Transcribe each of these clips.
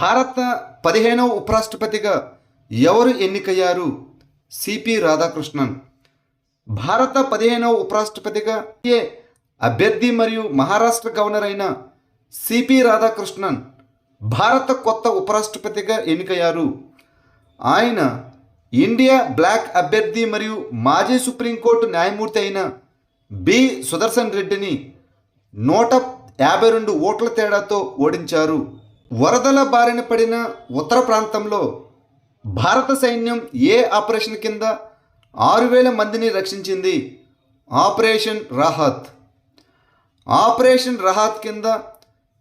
భారత 15వ ఉపరాష్ట్రపతిగా ఎవరు ఎన్నికయ్యారు? సిపి రాధాకృష్ణన్. భారత 15వ ఉపరాష్ట్రపతిగా అభ్యర్థి మరియు మహారాష్ట్ర గవర్నర్ అయిన సిపి రాధాకృష్ణన్ భారత కొత్త ఉపరాష్ట్రపతిగా ఎన్నికయ్యారు. ఆయన ఇండియా బ్లాక్ అభ్యర్థి మరియు మాజీ సుప్రీంకోర్టు న్యాయమూర్తి అయిన బి సుదర్శన్ రెడ్డిని 152 ఓట్ల తేడాతో ఓడించారు. వరదల బారిన పడిన ఉత్తర ప్రాంతంలో భారత సైన్యం ఏ ఆపరేషన్ కింద 6,000 మందిని రక్షించింది? ఆపరేషన్ రాహత్. ఆపరేషన్ రాహత్ కింద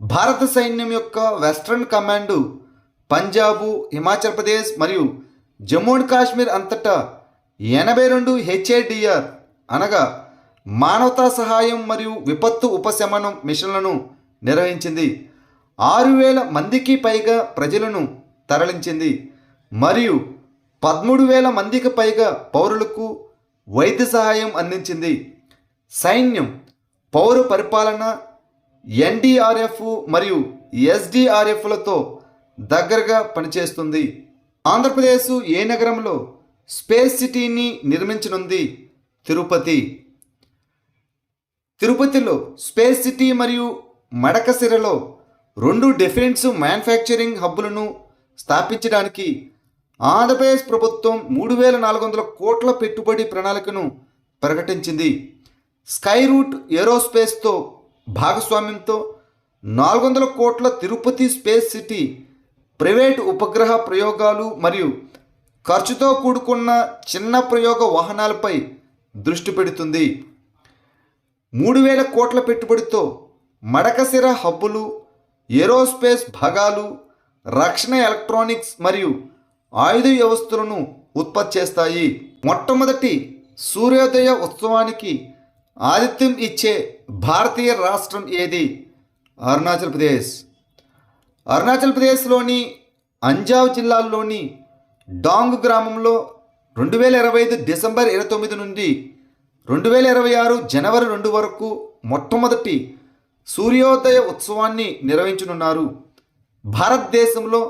భారత సైన్యం యొక్క వెస్ట్రన్ కమాండ్ పంజాబు, హిమాచల్ ప్రదేశ్ మరియు జమ్మూ అండ్ కాశ్మీర్ అంతటా 82 HADR అనగా మానవతా సహాయం మరియు విపత్తు ఉపశమనం మిషన్లను నిర్వహించింది. 6,000 మందికి పైగా ప్రజలను తరలించింది మరియు 13,000 మందికి పైగా పౌరులకు వైద్య సహాయం అందించింది. సైన్యం పౌర పరిపాలన, NDRF మరియు SDRFలతో దగ్గరగా పనిచేస్తుంది. ఆంధ్రప్రదేశ్ ఏ నగరంలో స్పేస్ సిటీని నిర్మించనుంది? తిరుపతి. తిరుపతిలో స్పేస్ సిటీ మరియు మడకసిరలో 2 డిఫెన్స్ మ్యానుఫ్యాక్చరింగ్ హబ్బులను స్థాపించడానికి ఆంధ్రప్రదేశ్ ప్రభుత్వం 3,400 కోట్ల పెట్టుబడి ప్రణాళికను ప్రకటించింది. స్కై రూట్ ఏరోస్పేస్తో భాగస్వామ్యంతో 400 కోట్ల తిరుపతి స్పేస్ సిటీ ప్రైవేటు ఉపగ్రహ ప్రయోగాలు మరియు ఖర్చుతో కూడుకున్న చిన్న ప్రయోగ వాహనాలపై దృష్టి పెడుతుంది. 3,000 కోట్ల పెట్టుబడితో మడకసిర హబ్బులు ఏరోస్పేస్ భాగాలు, రక్షణ, ఎలక్ట్రానిక్స్ మరియు ఆయుధ వ్యవస్థలను ఉత్పత్తి చేస్తాయి. మొట్టమొదటి సూర్యోదయ ఉత్సవానికి ఆతిథ్యం ఇచ్చే భారతీయ రాష్ట్రం ఏది? అరుణాచల్ ప్రదేశ్. అరుణాచల్ ప్రదేశ్లోని అంజావ్ జిల్లాలోని డాంగ్ గ్రామంలో 2025 డిసెంబర్ 29 నుండి 2026 జనవరి 2 వరకు మొట్టమొదటి సూర్యోదయ ఉత్సవాన్ని నిర్వహించనున్నారు. భారతదేశంలో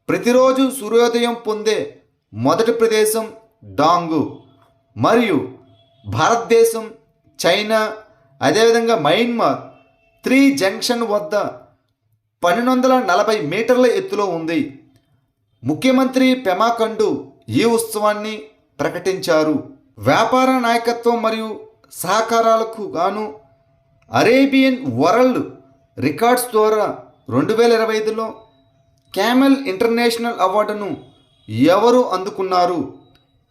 ప్రతిరోజు సూర్యోదయం పొందే మొదటి ప్రదేశం డాంగు మరియు భారతదేశం, చైనా, అదేవిధంగా మయన్మార్ 3 జంక్షన్ వద్ద 1240 మీటర్ల ఎత్తులో ఉంది. ముఖ్యమంత్రి పెమా ఖండు ఈ ఉత్సవాన్ని ప్రకటించారు. వ్యాపార నాయకత్వం మరియు సహకారాలకు గాను అరేబియన్ వరల్డ్ రికార్డ్స్ ద్వారా 2025లో క్యామెల్ ఇంటర్నేషనల్ అవార్డును ఎవరు అందుకున్నారు?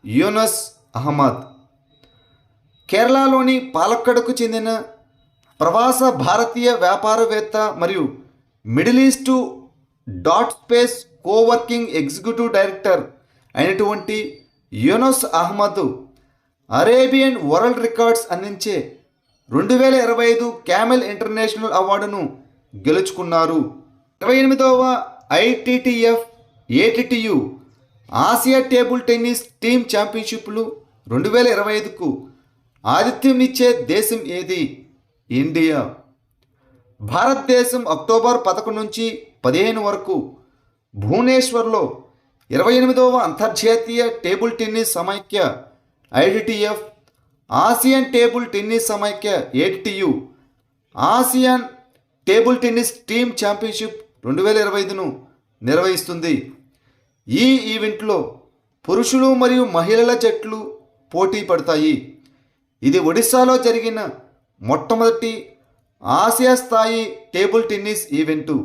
యూనస్ అహ్మద్. కేరళలోని పాలక్కడకు చెందిన ప్రవాస భారతీయ వ్యాపారవేత్త మరియు middle east dot space coworking executive director అయినటువంటి Yunus Ahmed Arabian world records అందించే 2025 క్యామెల్ ఇంటర్నేషనల్ అవార్డును గెలుచుకున్నారు. 28వ ITTF ATTU Asia table tennis team ఛాంపియన్షిప్లు 2025కు ఆతిథ్యం ఇచ్చే దేశం ఏది? ఇండియా. భారతదేశం అక్టోబర్ 11 నుంచి 15 వరకు భువనేశ్వర్లో 28వ అంతర్జాతీయ టేబుల్ టెన్నిస్ సమైక్య ITTF, ఆసియన్ టేబుల్ టెన్నిస్ సమైక్య ATTU, Asian table tennis team championship 2025ను నిర్వహిస్తుంది. ఈ ఈవెంట్లో పురుషులు మరియు మహిళల జట్లు పోటీ పడతాయి. ఇది ఒడిశాలో జరిగిన మొట్టమొదటి ఆసియా స్థాయి టేబుల్ టెన్నిస్ ఈవెంటు.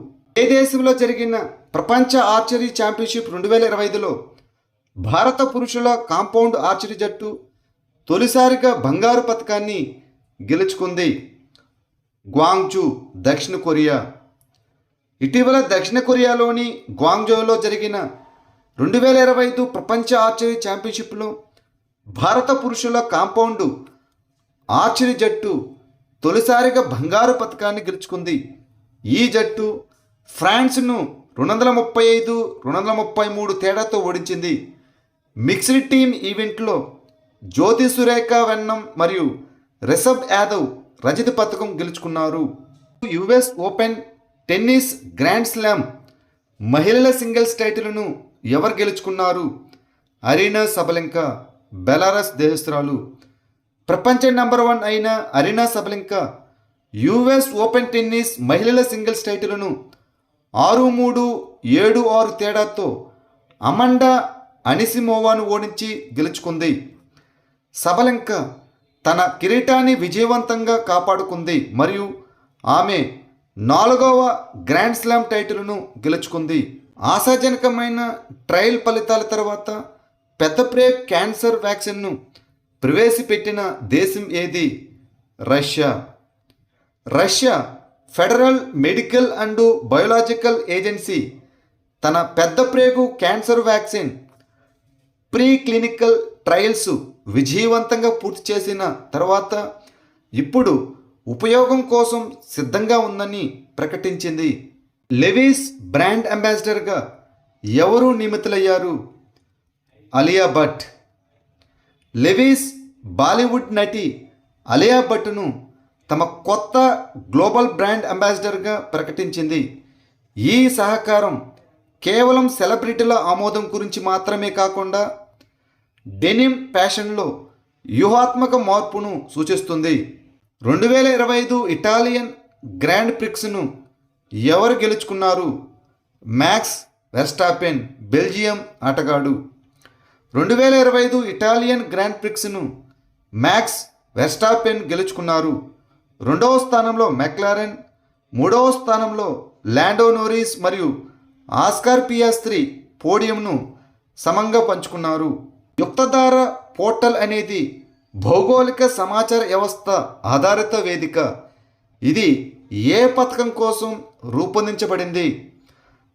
ఏ దేశంలో జరిగిన ప్రపంచ ఆర్చరీ ఛాంపియన్షిప్ 2025లో భారత పురుషుల కాంపౌండ్ ఆర్చరీ జట్టు తొలిసారిగా బంగారు పతకాన్ని గెలుచుకుంది? గ్వాంగ్జూ, దక్షిణ కొరియా. ఇటీవల దక్షిణ కొరియాలోని గ్వాంగ్జోలో జరిగిన 2025 ప్రపంచ ఆర్చరీ ఛాంపియన్షిప్లో భారత పురుషుల కాంపౌండ్ ఆర్చరీ జట్టు తొలిసారిగా బంగారు పతకాన్ని గెలుచుకుంది. ఈ జట్టు ఫ్రాన్స్ను 235-233 తేడాతో ఓడించింది. మిక్స్డ్ టీమ్ ఈవెంట్లో జ్యోతి సురేఖ వెన్నం మరియు రిషబ్ యాదవ్ రజత పతకం గెలుచుకున్నారు. US open tennis grand slam మహిళల సింగిల్స్ టైటిల్ను ఎవరు గెలుచుకున్నారు? అరీనా సబలెంకా, బెలారస్ దేశస్తురాలు. ప్రపంచ నంబర్ 1 అయిన Aryna Sabalenka US open tennis మహిళల సింగిల్స్ టైటిల్ను 6-3, 7-6 తేడాతో అమండా అనిసిమోవాను ఓడించి గెలుచుకుంది. సబలెంకా తన కిరీటాన్ని విజయవంతంగా కాపాడుకుంది మరియు ఆమె 4వ గ్రాండ్ స్లామ్ టైటిల్ను గెలుచుకుంది. ఆశాజనకమైన ట్రయల్ ఫలితాల తర్వాత పెద్ద ప్రేగ్ క్యాన్సర్ వ్యాక్సిన్ను ప్రవేశపెట్టిన దేశం ఏది? Russia. Russia federal medical and biological agency తన పెద్ద ప్రేగు cancer vaccine pre clinical trials విజయవంతంగా పూర్తి చేసిన తర్వాత ఇప్పుడు ఉపయోగం కోసం సిద్ధంగా ఉందని ప్రకటించింది. లెవిస్ బ్రాండ్ అంబాసిడర్గా ఎవరు నియమితులయ్యారు? అలియా భట్. లెవిస్ బాలీవుడ్ నటి అలియా భట్ను తమ కొత్త గ్లోబల్ బ్రాండ్ అంబాసిడర్గా ప్రకటించింది. ఈ సహకారం కేవలం సెలబ్రిటీల ఆమోదం గురించి మాత్రమే కాకుండా డెనిమ్ ఫ్యాషన్లో వ్యూహాత్మక మార్పును సూచిస్తుంది. 2025 ఇటాలియన్ గ్రాండ్ ప్రిక్స్ను ఎవరు గెలుచుకున్నారు? మ్యాక్స్ వెర్స్టాపెన్, బెల్జియం ఆటగాడు. 2025 ఇటాలియన్ గ్రాండ్ ప్రిక్స్ను మ్యాక్స్ వెర్స్టాపెన్ గెలుచుకున్నారు. 2వ స్థానంలో మెక్లారెన్, 3వ స్థానంలో లాండో నోరిస్ మరియు ఆస్కార్ పియాస్త్రి పోడియంను సమంగా పంచుకున్నారు. యుక్తధార పోర్టల్ అనేది భౌగోళిక సమాచార వ్యవస్థ ఆధారిత వేదిక. ఇది ఏ పథకం కోసం రూపొందించబడింది?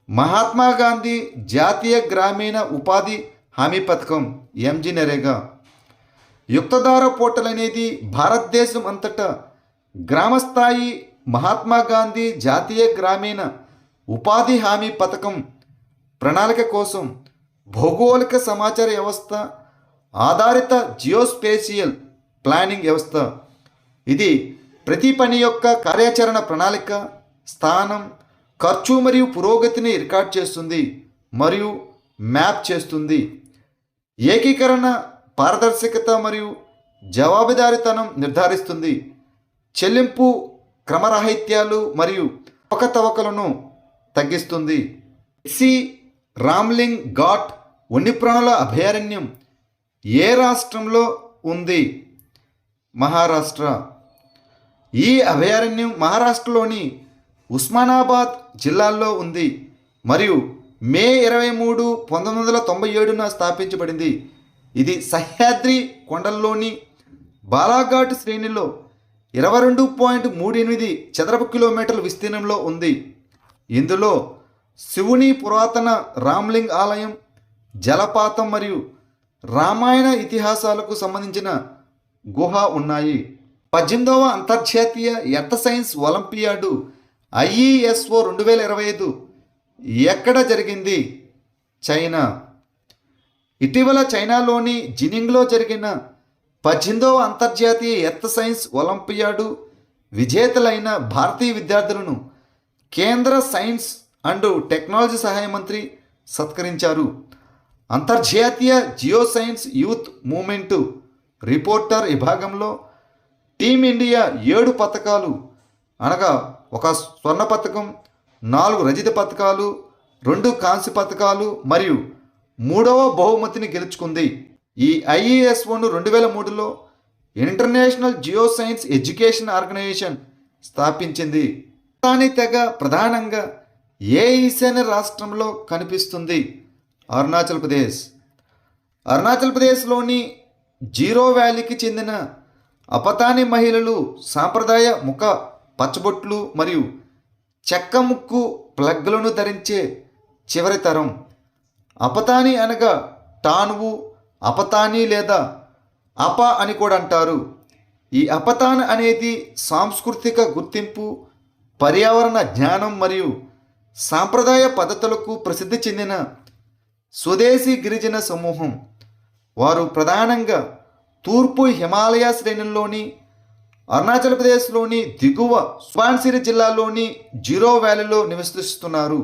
మహాత్మా గాంధీ జాతీయ గ్రామీణ ఉపాధి హామీ పథకం ఎంజీ నరేగా. యుక్తధార పోర్టల్ అనేది భారతదేశం అంతటా గ్రామస్థాయి మహాత్మా గాంధీ జాతీయ గ్రామీణ ఉపాధి హామీ పథకం ప్రణాళిక కోసం భౌగోళిక సమాచార వ్యవస్థ ఆధారిత జియోస్పేషియల్ ప్లానింగ్ వ్యవస్థ. ఇది ప్రతి పని యొక్క కార్యాచరణ ప్రణాళిక, స్థానం, ఖర్చు మరియు పురోగతిని రికార్డ్ చేస్తుంది మరియు మ్యాప్ చేస్తుంది. ఏకీకరణ, పారదర్శకత మరియు జవాబుదారీతనం నిర్ధారిస్తుంది. చెల్లింపు క్రమరాహిత్యాలు మరియు అవకతవకలను తగ్గిస్తుంది. సి రామ్లింగ్ ఘాట్ వన్యప్రాణుల అభయారణ్యం ఏ రాష్ట్రంలో ఉంది? మహారాష్ట్ర. ఈ అభయారణ్యం మహారాష్ట్రలోని ఉస్మానాబాద్ జిల్లాలో ఉంది మరియు మే 23, 1997న స్థాపించబడింది. ఇది సహ్యాద్రి కొండల్లోని బాలాఘాట్ శ్రేణిలో 22.38 చదరపు కిలోమీటర్ల విస్తీర్ణంలో ఉంది. ఇందులో శివుని పురాతన రామ్లింగ్ ఆలయం, జలపాతం మరియు రామాయణ ఇతిహాసాలకు సంబంధించిన గుహ ఉన్నాయి. 18వ అంతర్జాతీయ ఎర్త్ సైన్స్ ఒలింపియాడు IESO 2025 ఎక్కడ జరిగింది? చైనా. ఇటీవల చైనాలోని జినింగ్లో జరిగిన 18వ అంతర్జాతీయ ఎర్త్ సైన్స్ ఒలింపియాడు విజేతలైన భారతీయ విద్యార్థులను కేంద్ర సైన్స్ అండ్ టెక్నాలజీ సహాయ మంత్రి సత్కరించారు. అంతర్జాతీయ Jio science youth movement reporter విభాగంలో టీమిండియా 7 పథకాలు అనగా 1 స్వర్ణ పథకం, 4 రజత పథకాలు, 2 కాంస్య పథకాలు మరియు 3వ బహుమతిని గెలుచుకుంది. ఈ IESOను 2003లో international geo science education organisation స్థాపించింది. దాని తెగ ప్రధానంగా ఏ ఈశాన్య రాష్ట్రంలో కనిపిస్తుంది? అరుణాచల్ ప్రదేశ్. అరుణాచల్ ప్రదేశ్లోని జీరో వ్యాలీకి చెందిన అపతాని మహిళలు సాంప్రదాయ ముఖ పచ్చబొట్లు మరియు చెక్క ముక్కు ప్లగ్లను ధరించే చివరి తరం. అపతాని అనగా టానువు, అపతాని లేదా అప అని కూడా అంటారు. ఈ అపతాన్ అనేది సాంస్కృతిక గుర్తింపు, పర్యావరణ జ్ఞానం మరియు సాంప్రదాయ పద్ధతులకు ప్రసిద్ధి చెందిన స్వదేశీ గిరిజన సమూహం. వారు ప్రధానంగా తూర్పు హిమాలయ శ్రేణుల్లోని అరుణాచల్ ప్రదేశ్లోని దిగువ సుబాన్సిరి జిల్లాలోని జీరో వ్యాలీలో నివసిస్తున్నారు.